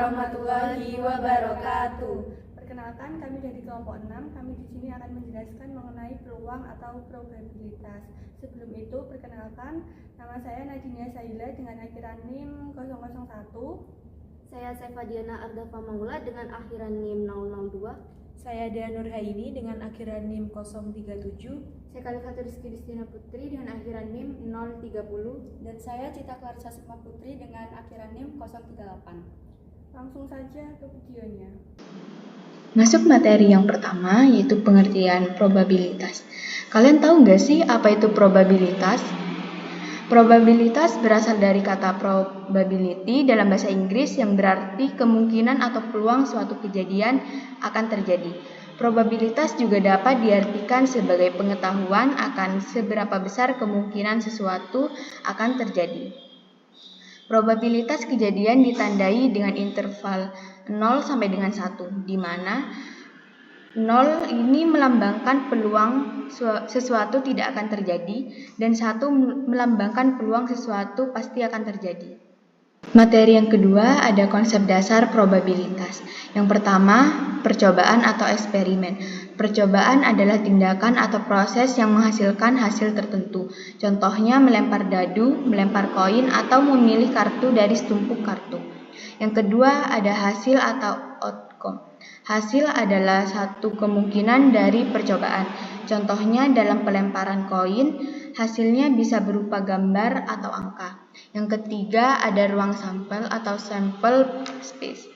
warahmatullahi wabarakatuh. Perkenalkan, kami dari kelompok 6. Kami di sini akan menjelaskan mengenai peluang atau probabilitas. Sebelum itu, perkenalkan, nama saya Nadinia Saila dengan akhiran NIM 001. Saya Sefadiana Ardafa Maula dengan akhiran NIM 002. Saya Dea Nurhaini dengan akhiran NIM 037. Saya Kalifatul Rizky Distina Putri dengan akhiran NIM 030. Dan saya Cita Clarissa Sukma Putri dengan akhiran NIM 038. Langsung saja ke videonya. Masuk materi yang pertama, yaitu pengertian probabilitas. Kalian tahu nggak sih apa itu probabilitas? Probabilitas berasal dari kata probability dalam bahasa Inggris yang berarti kemungkinan atau peluang suatu kejadian akan terjadi. Probabilitas juga dapat diartikan sebagai pengetahuan akan seberapa besar kemungkinan sesuatu akan terjadi. Probabilitas kejadian ditandai dengan interval 0 sampai dengan 1, di mana 0 ini melambangkan peluang sesuatu tidak akan terjadi dan 1 melambangkan peluang sesuatu pasti akan terjadi. Materi yang kedua ada konsep dasar probabilitas. Yang pertama, percobaan atau eksperimen. Percobaan adalah tindakan atau proses yang menghasilkan hasil tertentu. Contohnya melempar dadu, melempar koin, atau memilih kartu dari setumpuk kartu. Yang kedua ada hasil atau outcome. Hasil adalah satu kemungkinan dari percobaan. Contohnya dalam pelemparan koin, hasilnya bisa berupa gambar atau angka. Yang ketiga ada ruang sampel atau sample space.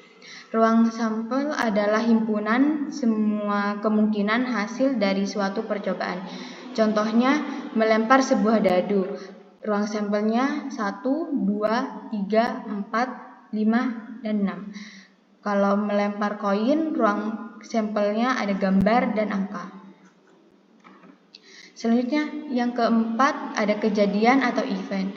Ruang sampel adalah himpunan semua kemungkinan hasil dari suatu percobaan. Contohnya melempar sebuah dadu. Ruang sampelnya 1, 2, 3, 4, 5, dan 6. Kalau melempar koin, ruang sampelnya ada gambar dan angka. Selanjutnya, yang keempat ada kejadian atau event.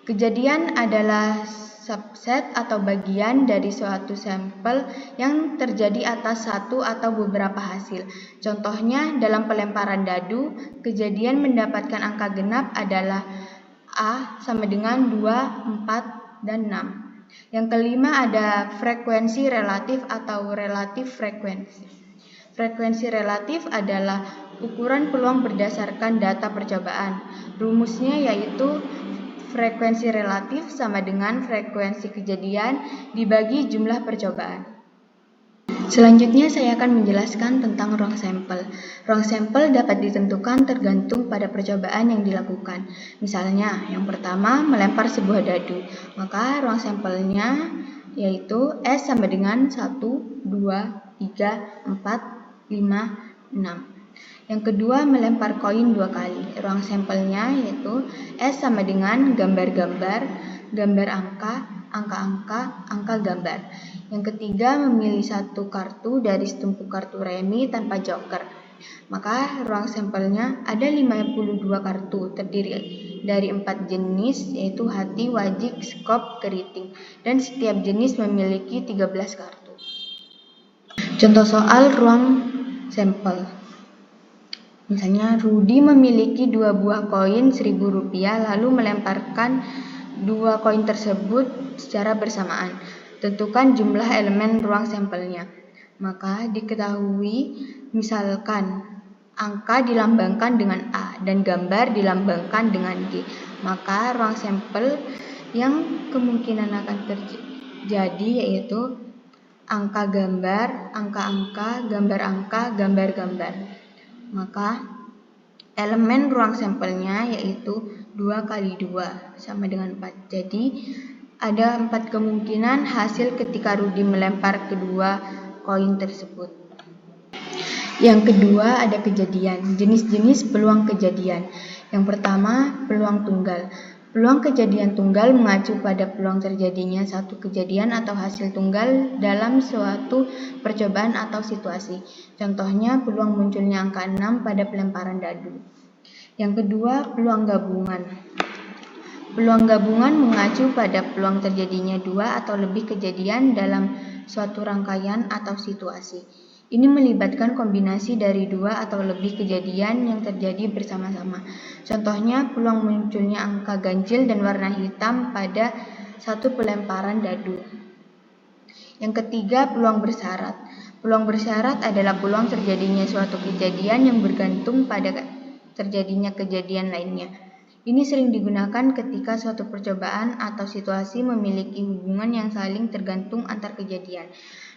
Kejadian adalah subset atau bagian dari suatu sampel yang terjadi atas satu atau beberapa hasil. Contohnya dalam pelemparan dadu, kejadian mendapatkan angka genap adalah A sama dengan 2, 4, dan 6. Yang kelima ada frekuensi relatif atau relatif frekuensi. Frekuensi relatif adalah ukuran peluang berdasarkan data percobaan. Rumusnya yaitu frekuensi relatif sama dengan frekuensi kejadian dibagi jumlah percobaan. Selanjutnya saya akan menjelaskan tentang ruang sampel. Ruang sampel dapat ditentukan tergantung pada percobaan yang dilakukan. Misalnya, yang pertama melempar sebuah dadu, maka ruang sampelnya yaitu S sama dengan 1, 2, 3, 4, 5, 6. Yang kedua melempar koin 2 kali. Ruang sampelnya yaitu S sama dengan gambar-gambar, gambar angka, angka-angka, angka gambar. Yang ketiga memilih satu kartu dari setumpuk kartu remi tanpa joker. Maka ruang sampelnya ada 52 kartu terdiri dari 4 jenis yaitu hati, wajik, skop, keriting. Dan setiap jenis memiliki 13 kartu. Contoh soal ruang sampel. Misalnya Rudi memiliki 2 buah koin Rp1.000 lalu melemparkan 2 koin tersebut secara bersamaan. Tentukan jumlah elemen ruang sampelnya. Maka diketahui misalkan angka dilambangkan dengan A dan gambar dilambangkan dengan G. Maka ruang sampel yang kemungkinan akan terjadi yaitu angka gambar, angka-angka, gambar angka, gambar-gambar. Maka elemen ruang sampelnya yaitu 2 kali 2 sama dengan 4. Jadi ada 4 kemungkinan hasil ketika Rudi melempar kedua koin tersebut. Yang kedua ada kejadian, jenis-jenis peluang kejadian. Yang pertama peluang tunggal. Peluang kejadian tunggal mengacu pada peluang terjadinya satu kejadian atau hasil tunggal dalam suatu percobaan atau situasi. Contohnya peluang munculnya angka 6 pada pelemparan dadu. Yang kedua peluang gabungan. Peluang gabungan mengacu pada peluang terjadinya 2 atau lebih kejadian dalam suatu rangkaian atau situasi. Ini melibatkan kombinasi dari 2 atau lebih kejadian yang terjadi bersama-sama. Contohnya peluang munculnya angka ganjil dan warna hitam pada satu pelemparan dadu. Yang ketiga, peluang bersyarat. Peluang bersyarat adalah peluang terjadinya suatu kejadian yang bergantung pada terjadinya kejadian lainnya. Ini sering digunakan ketika suatu percobaan atau situasi memiliki hubungan yang saling tergantung antar kejadian.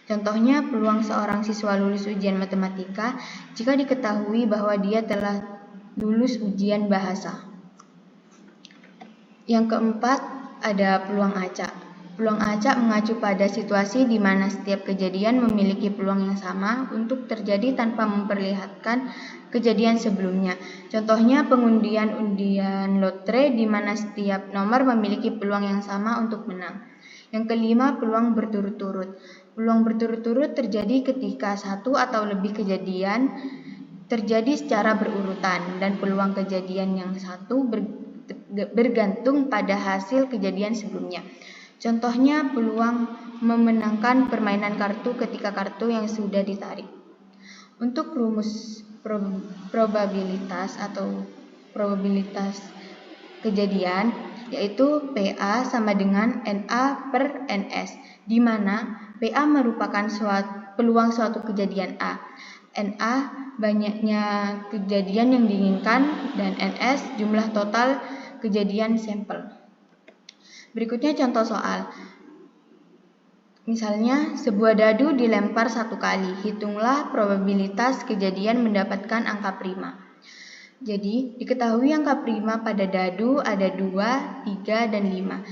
Contohnya, peluang seorang siswa lulus ujian matematika jika diketahui bahwa dia telah lulus ujian bahasa. Yang keempat, ada peluang acak. Peluang acak mengacu pada situasi di mana setiap kejadian memiliki peluang yang sama untuk terjadi tanpa memperlihatkan kejadian sebelumnya. Contohnya, pengundian lotre di mana setiap nomor memiliki peluang yang sama untuk menang. Yang kelima, peluang berturut-turut. Peluang berturut-turut terjadi ketika satu atau lebih kejadian terjadi secara berurutan dan peluang kejadian yang satu bergantung pada hasil kejadian sebelumnya. Contohnya, peluang memenangkan permainan kartu ketika kartu yang sudah ditarik. Untuk rumus probabilitas atau probabilitas kejadian, yaitu PA sama dengan NA per NS, di mana PA merupakan peluang suatu kejadian A, NA banyaknya kejadian yang diinginkan, dan NS jumlah total kejadian sampel. Berikutnya contoh soal. Misalnya, sebuah dadu dilempar 1 kali. Hitunglah probabilitas kejadian mendapatkan angka prima. Jadi, diketahui angka prima pada dadu ada 2, 3, dan 5.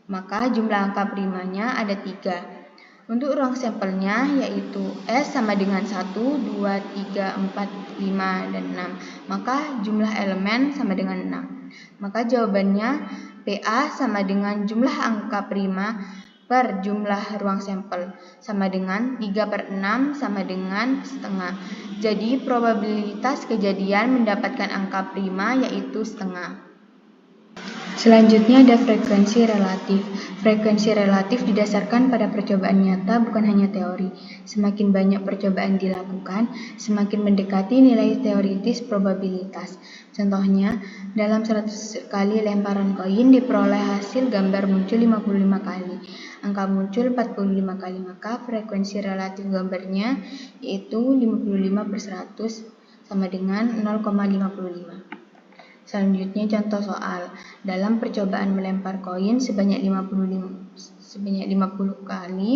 Maka jumlah angka primanya ada 3. Untuk ruang sampelnya yaitu S sama dengan 1, 2, 3, 4, 5, dan 6. Maka jumlah elemen sama dengan 6. Maka jawabannya PA sama dengan jumlah angka prima per jumlah ruang sampel sama dengan 3/6 sama dengan setengah. Jadi probabilitas kejadian mendapatkan angka prima yaitu setengah. Selanjutnya ada frekuensi relatif. Frekuensi relatif didasarkan pada percobaan nyata, bukan hanya teori. Semakin banyak percobaan dilakukan, semakin mendekati nilai teoritis probabilitas. Contohnya, dalam 100 kali lemparan koin diperoleh hasil gambar muncul 55 kali. Angka muncul 45 kali, maka frekuensi relatif gambarnya yaitu 55/100 sama dengan 0,55. Selanjutnya contoh soal. Dalam percobaan melempar koin sebanyak 50 kali,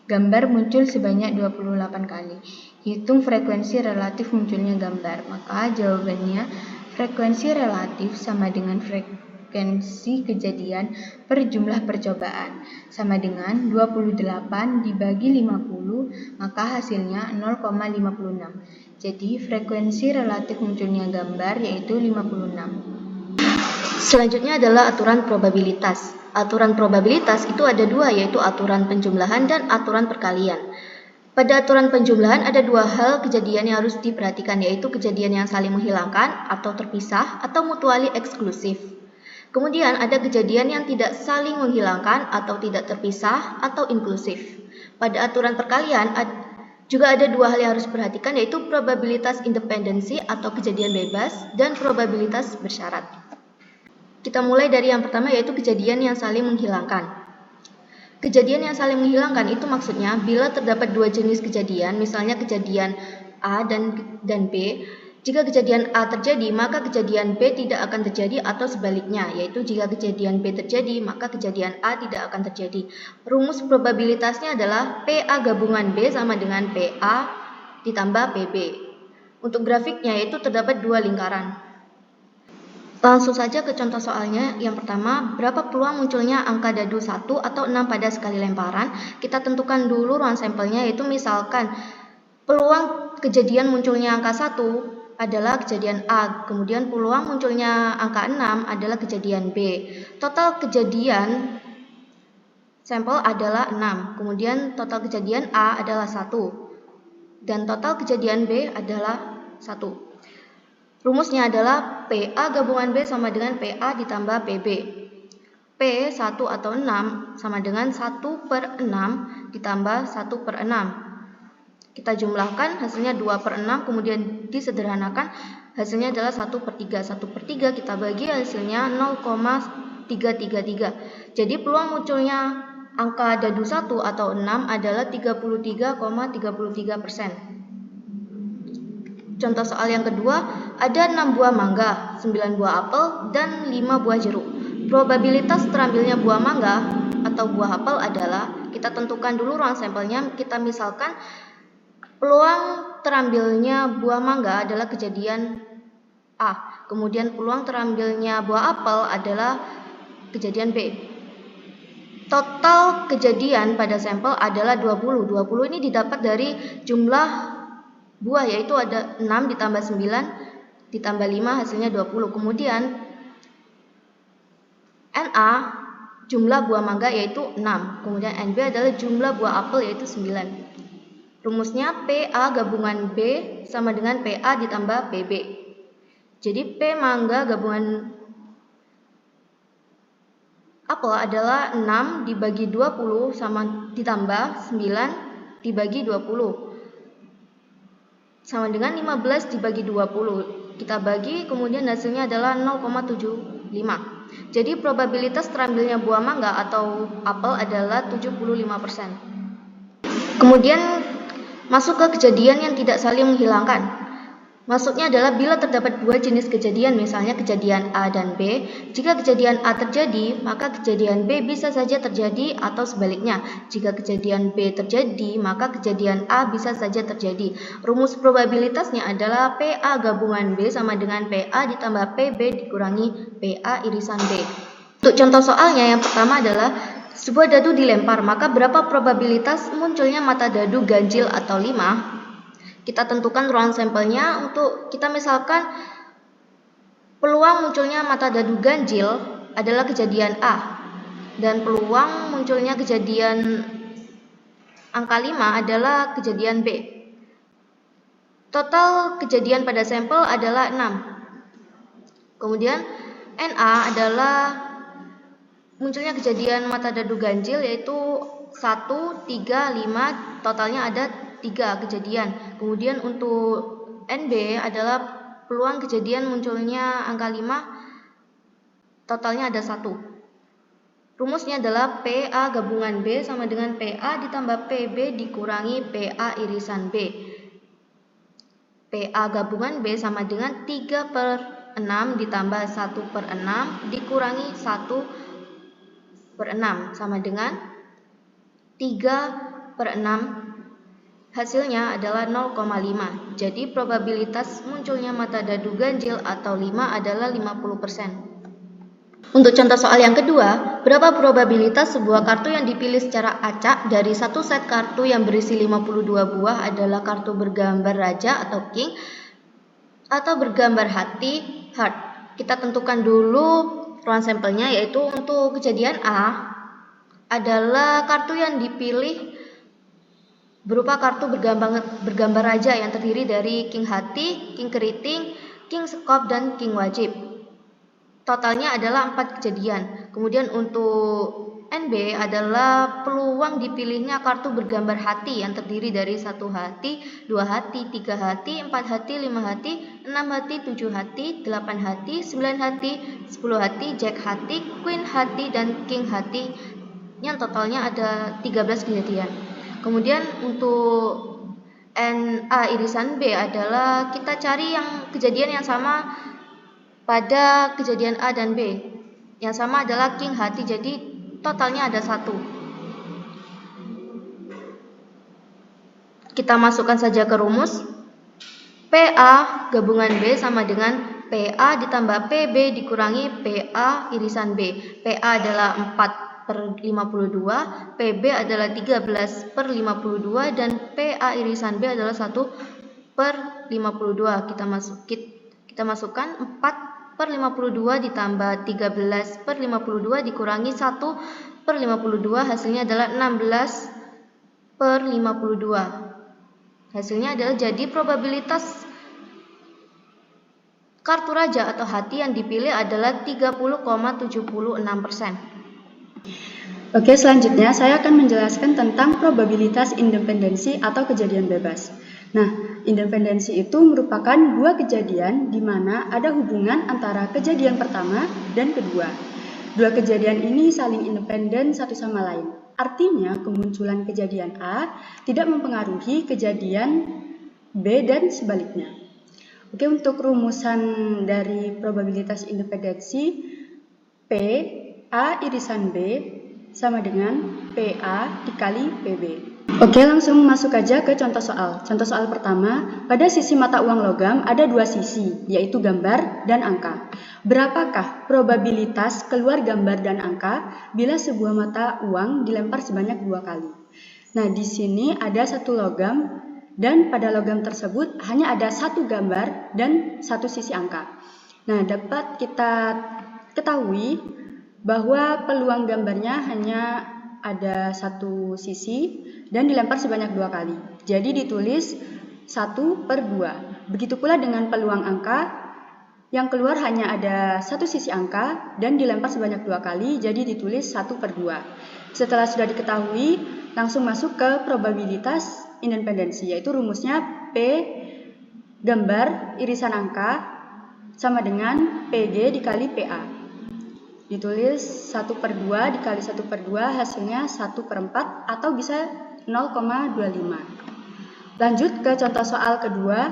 gambar muncul sebanyak 28 kali. Hitung frekuensi relatif munculnya gambar. Maka jawabannya frekuensi relatif sama dengan frekuensi kejadian per jumlah percobaan sama dengan 28 dibagi 50, maka hasilnya 0,56. Jadi frekuensi relatif munculnya gambar yaitu 56. Selanjutnya adalah aturan probabilitas. Aturan probabilitas itu ada dua, yaitu aturan penjumlahan dan aturan perkalian. Pada aturan penjumlahan ada dua hal kejadian yang harus diperhatikan, yaitu kejadian yang saling menghilangkan atau terpisah atau mutually eksklusif. Kemudian ada kejadian yang tidak saling menghilangkan atau tidak terpisah atau inklusif. Pada aturan perkalian juga ada dua hal yang harus diperhatikan, yaitu probabilitas independensi atau kejadian bebas dan probabilitas bersyarat. Kita mulai dari yang pertama, yaitu kejadian yang saling menghilangkan. Kejadian yang saling menghilangkan itu maksudnya bila terdapat dua jenis kejadian, misalnya kejadian A dan B. Jika kejadian A terjadi, maka kejadian B tidak akan terjadi, atau sebaliknya, yaitu jika kejadian B terjadi, maka kejadian A tidak akan terjadi. Rumus probabilitasnya adalah PA gabungan B sama dengan PA ditambah PB. Untuk grafiknya yaitu terdapat dua lingkaran. Langsung saja ke contoh soalnya. Yang pertama, berapa peluang munculnya angka dadu 1 atau 6 pada sekali lemparan? Kita tentukan dulu ruang sampelnya, yaitu misalkan peluang kejadian munculnya angka 1 adalah kejadian A, kemudian peluang munculnya angka 6 adalah kejadian B. Total kejadian sampel adalah 6, kemudian total kejadian A adalah 1, dan total kejadian B adalah 1. Rumusnya adalah PA gabungan B sama dengan PA ditambah PB. P 1 atau 6 sama dengan 1/6 ditambah 1/6. Kita jumlahkan, hasilnya 2/6, kemudian disederhanakan, hasilnya adalah 1/3. 1/3 kita bagi, hasilnya 0,333. Jadi peluang munculnya angka dadu 1 atau 6 adalah 33,33%. Contoh soal yang kedua, ada 6 buah mangga, 9 buah apel, dan 5 buah jeruk. Probabilitas terambilnya buah mangga atau buah apel adalah, kita tentukan dulu ruang sampelnya, kita misalkan peluang terambilnya buah mangga adalah kejadian A. Kemudian peluang terambilnya buah apel adalah kejadian B. Total kejadian pada sampel adalah 20. 20 ini didapat dari jumlah buah, yaitu ada 6 ditambah 9 ditambah 5 hasilnya 20. Kemudian NA jumlah buah mangga yaitu 6. Kemudian NB adalah jumlah buah apel yaitu 9. Rumusnya PA gabungan B sama dengan PA ditambah PB. Jadi P mangga gabungan apel adalah 6 dibagi 20 sama ditambah 9 dibagi 20. Sama dengan 15 dibagi 20. Kita bagi, kemudian hasilnya adalah 0,75. Jadi probabilitas terambilnya buah mangga atau apel adalah 75%. Kemudian masuk ke kejadian yang tidak saling menghilangkan. Maksudnya adalah bila terdapat dua jenis kejadian, misalnya kejadian A dan B. Jika kejadian A terjadi, maka kejadian B bisa saja terjadi atau sebaliknya. Jika kejadian B terjadi, maka kejadian A bisa saja terjadi. Rumus probabilitasnya adalah PA gabungan B sama dengan PA ditambah PB dikurangi PA irisan B. Untuk contoh soalnya, yang pertama adalah sebuah dadu dilempar, maka berapa probabilitas munculnya mata dadu ganjil atau 5? Kita tentukan ruang sampelnya. Untuk kita misalkan peluang munculnya mata dadu ganjil adalah kejadian A, dan peluang munculnya kejadian angka 5 adalah kejadian B. Total kejadian pada sampel adalah 6. Kemudian NA adalah munculnya kejadian mata dadu ganjil yaitu 1, 3, 5, totalnya ada 3 kejadian. Kemudian untuk NB adalah peluang kejadian munculnya angka 5, totalnya ada 1. Rumusnya adalah PA gabungan B sama dengan PA ditambah PB dikurangi PA irisan B. PA gabungan B sama dengan 3/6 ditambah 1/6 dikurangi 1/6 sama dengan 3/6. Hasilnya adalah 0,5. Jadi probabilitas munculnya mata dadu ganjil atau 5 adalah 50%. Untuk contoh soal yang kedua, berapa probabilitas sebuah kartu yang dipilih secara acak dari satu set kartu yang berisi 52 buah adalah kartu bergambar raja atau king atau bergambar hati heart. Kita tentukan dulu ruang sampelnya, yaitu untuk kejadian A adalah kartu yang dipilih berupa kartu bergambar raja yang terdiri dari king hati, king keriting, king sekop, dan king wajib. Totalnya adalah 4 kejadian. Kemudian untuk NB adalah peluang dipilihnya kartu bergambar hati yang terdiri dari 1 hati, 2 hati, 3 hati, 4 hati, 5 hati, 6 hati, 7 hati, 8 hati, 9 hati, 10 hati, jack hati, queen hati, dan king hati yang totalnya ada 13 kejadian. Kemudian untuk NA irisan B adalah kita cari yang kejadian yang sama pada kejadian A dan B. Yang sama adalah king hati, jadi totalnya ada 1. Kita masukkan saja ke rumus. PA gabungan B sama dengan PA ditambah PB dikurangi PA irisan B. PA adalah 4/52, PB adalah 13/52, dan PA irisan B adalah 1/52. Kita masukkan 4/52 ditambah 13/52 dikurangi 1/52, hasilnya adalah 16/52. Hasilnya adalah jadi probabilitas kartu raja atau hati yang dipilih adalah 30,76%. Oke, selanjutnya saya akan menjelaskan tentang probabilitas independensi atau kejadian bebas. Nah, independensi itu merupakan dua kejadian di mana ada hubungan antara kejadian pertama dan kedua. Dua kejadian ini saling independen satu sama lain. Artinya, kemunculan kejadian A tidak mempengaruhi kejadian B dan sebaliknya. Oke, untuk rumusan dari probabilitas independensi, P A irisan B sama dengan PA dikali PB. Oke, langsung masuk aja ke contoh soal. Contoh soal pertama, pada sisi mata uang logam ada dua sisi, yaitu gambar dan angka. Berapakah probabilitas keluar gambar dan angka bila sebuah mata uang dilempar sebanyak 2 kali? Nah, di sini ada satu logam dan pada logam tersebut hanya ada satu gambar dan satu sisi angka. Nah, dapat kita ketahui bahwa peluang gambarnya hanya ada satu sisi dan dilempar sebanyak 2 kali. Jadi ditulis 1/2. Begitu pula dengan peluang angka yang keluar hanya ada satu sisi angka dan dilempar sebanyak 2 kali, jadi ditulis 1/2. Setelah sudah diketahui, langsung masuk ke probabilitas independensi, yaitu rumusnya P gambar irisan angka sama dengan PG dikali PA. Ditulis 1/2 dikali 1/2 hasilnya 1/4 atau bisa 0,25. Lanjut ke contoh soal kedua.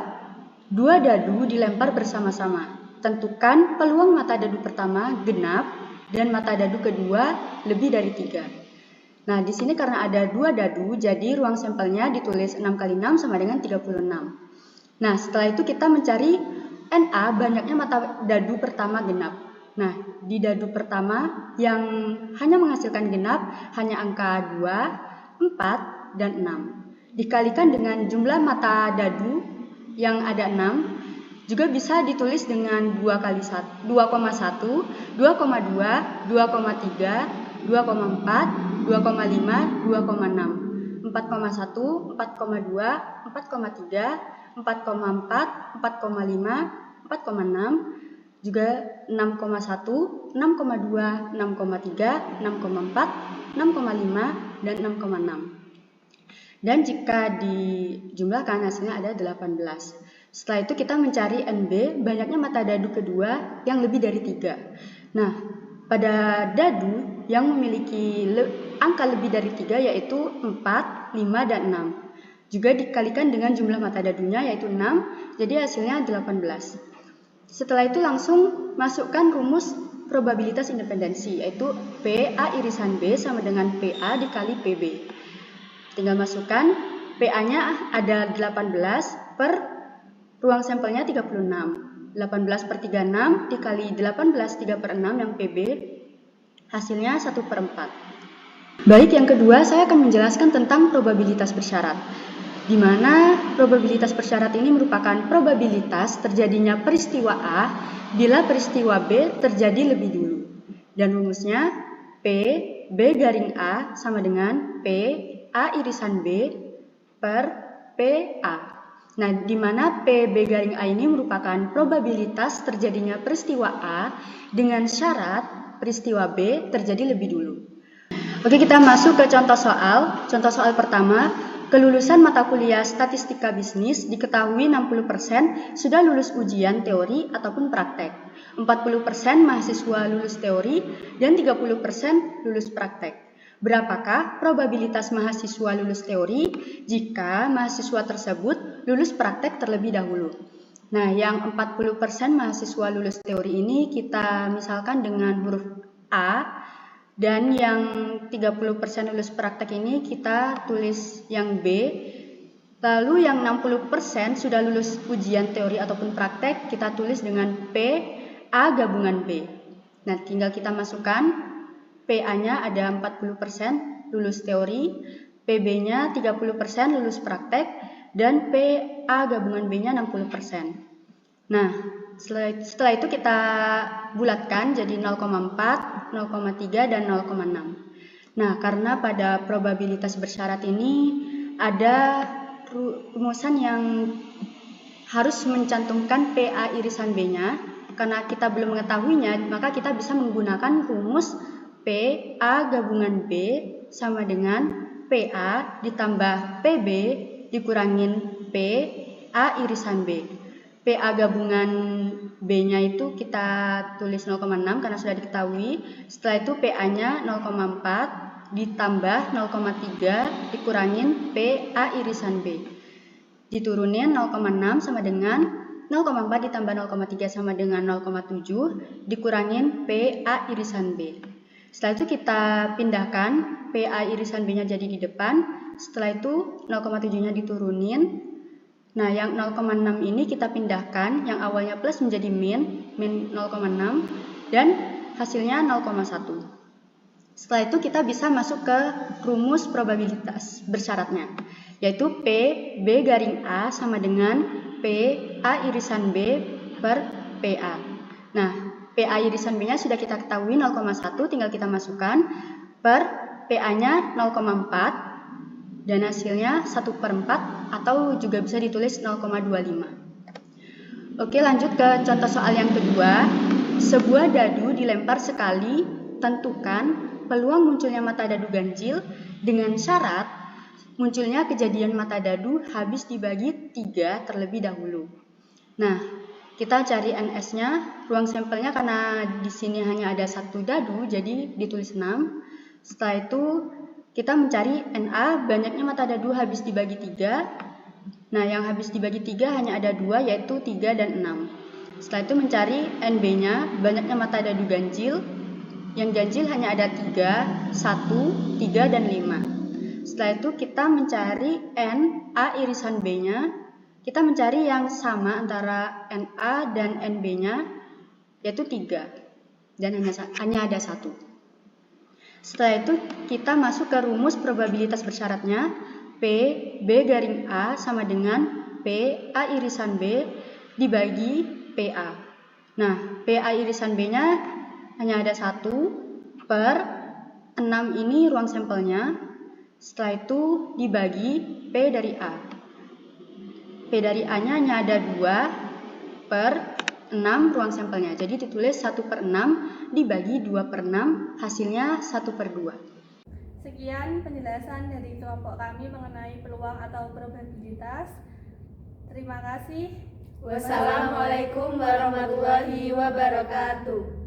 2 dadu dilempar bersama-sama. Tentukan peluang mata dadu pertama genap dan mata dadu kedua lebih dari 3. Nah, di sini karena ada 2 dadu, jadi ruang sampelnya ditulis 6 kali 6 sama dengan 36. Nah, setelah itu kita mencari NA banyaknya mata dadu pertama genap. Nah, di dadu pertama yang hanya menghasilkan genap hanya angka 2, 4, dan 6. Dikalikan dengan jumlah mata dadu yang ada 6, juga bisa ditulis dengan 2 kali 2,1, 2,2, 2,3, 2,4, 2,5, 2,6, 4,1, 4,2, 4,3, 4,4, 4,5, 4,6, juga 6,1, 6,2, 6,3, 6,4, 6,5, dan 6,6. Dan jika dijumlahkan hasilnya ada 18. Setelah itu kita mencari NB banyaknya mata dadu kedua yang lebih dari 3. Nah, pada dadu yang memiliki angka lebih dari 3 yaitu 4, 5, dan 6. Juga dikalikan dengan jumlah mata dadunya yaitu 6, jadi hasilnya 18. Setelah itu langsung masukkan rumus probabilitas independensi, yaitu PA irisan B sama dengan PA dikali PB. Tinggal masukkan, PA-nya ada 18 per ruang sampelnya 36. 18/36 dikali 18 3/6 yang PB, hasilnya 1/4. Baik, yang kedua saya akan menjelaskan tentang probabilitas bersyarat, di mana probabilitas bersyarat ini merupakan probabilitas terjadinya peristiwa A bila peristiwa B terjadi lebih dulu. Dan rumusnya P B garing A sama dengan P A irisan B per PA. Nah, di mana P B garing A ini merupakan probabilitas terjadinya peristiwa A dengan syarat peristiwa B terjadi lebih dulu. Oke, kita masuk ke contoh soal. Contoh soal pertama. Kelulusan mata kuliah statistika bisnis diketahui 60% sudah lulus ujian teori ataupun praktek. 40% mahasiswa lulus teori dan 30% lulus praktek. Berapakah probabilitas mahasiswa lulus teori jika mahasiswa tersebut lulus praktek terlebih dahulu? Nah, yang 40% mahasiswa lulus teori ini kita misalkan dengan huruf A. Dan yang 30% lulus praktek ini kita tulis yang B. Lalu yang 60% sudah lulus ujian teori ataupun praktek kita tulis dengan P A gabungan B. Nah, tinggal kita masukkan PA-nya ada 40% lulus teori, PB-nya 30% lulus praktek, dan PA gabungan B-nya 60%. Nah, setelah itu kita bulatkan jadi 0,4, 0,3, dan 0,6. Nah, karena pada probabilitas bersyarat ini ada rumusan yang harus mencantumkan PA irisan B-nya. Karena kita belum mengetahuinya, maka kita bisa menggunakan rumus PA gabungan B sama dengan PA ditambah PB dikurangin PA irisan B. PA gabungan B-nya itu kita tulis 0,6 karena sudah diketahui. Setelah itu PA-nya 0,4 ditambah 0,3 dikurangin PA irisan B. Diturunin 0,6 sama dengan 0,4 ditambah 0,3 sama dengan 0,7 dikurangin PA irisan B. Setelah itu kita pindahkan PA irisan B-nya jadi di depan. Setelah itu 0,7-nya diturunin. Nah, yang 0,6 ini kita pindahkan, yang awalnya plus menjadi min 0,6 dan hasilnya 0,1. Setelah itu kita bisa masuk ke rumus probabilitas bersyaratnya, yaitu P B garing A sama dengan P A irisan B per PA. Nah, PA irisan B-nya sudah kita ketahui 0,1, tinggal kita masukkan per PA-nya 0,4 dan hasilnya 1/4 atau juga bisa ditulis 0,25. Oke, lanjut ke contoh soal yang kedua. Sebuah dadu dilempar sekali, tentukan peluang munculnya mata dadu ganjil dengan syarat munculnya kejadian mata dadu habis dibagi 3 terlebih dahulu. Nah, kita cari NS-nya, ruang sampelnya karena di sini hanya ada 1 dadu, jadi ditulis 6. Setelah itu kita mencari NA, banyaknya mata dadu habis dibagi 3. Nah, yang habis dibagi 3 hanya ada 2, yaitu 3 dan 6. Setelah itu mencari NB-nya, banyaknya mata dadu ganjil. Yang ganjil hanya ada 3, 1, 3, dan 5. Setelah itu kita mencari NA irisan B-nya. Kita mencari yang sama antara NA dan NB-nya, yaitu 3. Dan hanya ada 1. Setelah itu kita masuk ke rumus probabilitas bersyaratnya. P B garing A sama dengan P A irisan B dibagi PA. Nah, PA irisan B-nya hanya ada 1 per 6 ini ruang sampelnya. Setelah itu dibagi P dari A. P dari A-nya hanya ada 2 per 6 ruang sampelnya. Jadi ditulis 1/6 dibagi 2/6, hasilnya 1/2. Sekian penjelasan dari kelompok kami mengenai peluang atau probabilitas. Terima kasih. Wassalamualaikum warahmatullahi wabarakatuh.